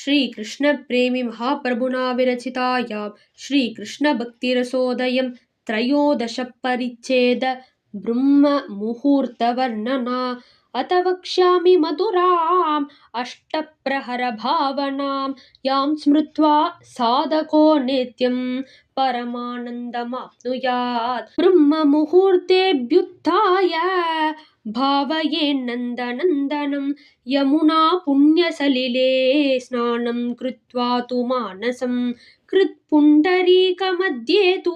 श्रीकृष्णप्रेमी महाप्रभुना विरचितायां श्रीकृष्णभक्तिरसोदयं त्रयोदशपरिच्छेद ब्रह्ममुहूर्तवर्णना अथ वक्ष्यामि मधुराम् अष्टप्रहरभावनां यां स्मृत्वा साधको नित्यं परमानन्दमाप्नुयात्। ब्रह्ममुहूर्तेऽभ्युत्थाय भावयेन्नन्दनन्दनं यमुना पुण्यसलिले स्नानं कृत्वा तु मानसं कृत्पुण्डरीकमध्ये तु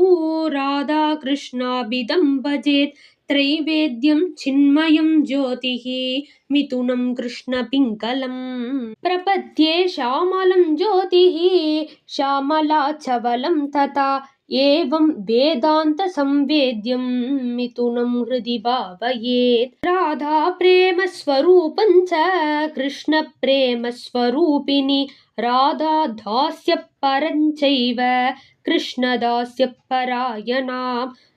राधाकृष्णाभिदं भजेत्। त्रैवेद्यं चिन्मयं ज्योतिः मिथुनं कृष्णपिङ्गलम् प्रपद्ये श्यामलं ज्योतिः श्यामलाचवलं तथा एवं वेदान्तसंवेद्यं मिथुनं हृदि भावयेत्। राधा प्रेमस्वरूपं च कृष्णप्रेमस्वरूपिणी राधा दास्यपरञ्चैव कृष्णदास्यपरायणा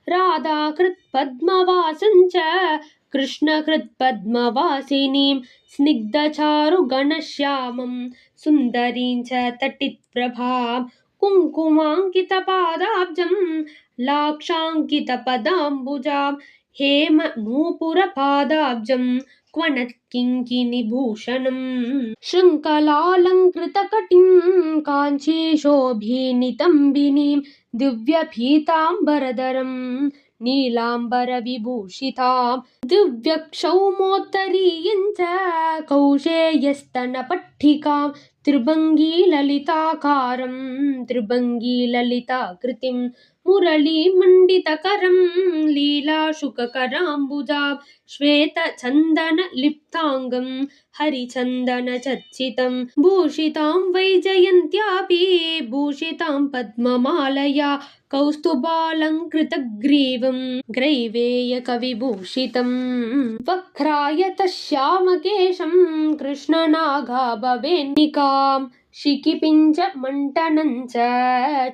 राधाकृत्पद्मवासं च कृष्णकृत्पद्मवासिनीं स्निग्धचारुगणश्यामं सुन्दरीं च तटितप्रभां कुङ्कुमाङ्कितपादाब्जं लाक्षाङ्कितपदाम्बुजां हेमनूपुरपादाब्जं क्वणत्किङ्किणीभूषणम् शृङ्खलालङ्कृतकटिं काञ्चीशोभिनितम्बिनीं दिव्यपीताम्बरधरं नीलाम्बरविभूषितां दिव्यक्षौमोत्तरीयं च कौशेयस्तनपट्टिकां त्रिभङ्गिललिताकारं त्रिभङ्गिललिताकृतिं मुरलीमण्डितकरं लीलाशुककराम्बुजां श्वेतचन्दनलिप्ताङ्गं हरिचन्दनचर्चितं भूषितां वैजयन्त्यापि भूषितां पद्ममालया कौस्तुभालङ्कृतग्रीवं ग्रैवेयकविभूषितं वक्रायतश्यामकेशं कृष्णनागाभवेन्निकां शिखिपिञ्जमण्टनं च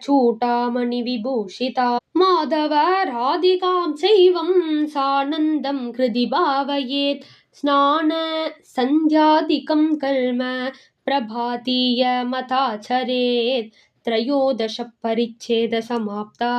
चूटामणिविभूषिता माधव राधिकां चैवं सानन्दं हृदि भावयेत्। स्नानसन्ध्यादिकं कर्म प्रभातीयमथाचरेत्। त्रयोदशपरिच्छेद समाप्ता।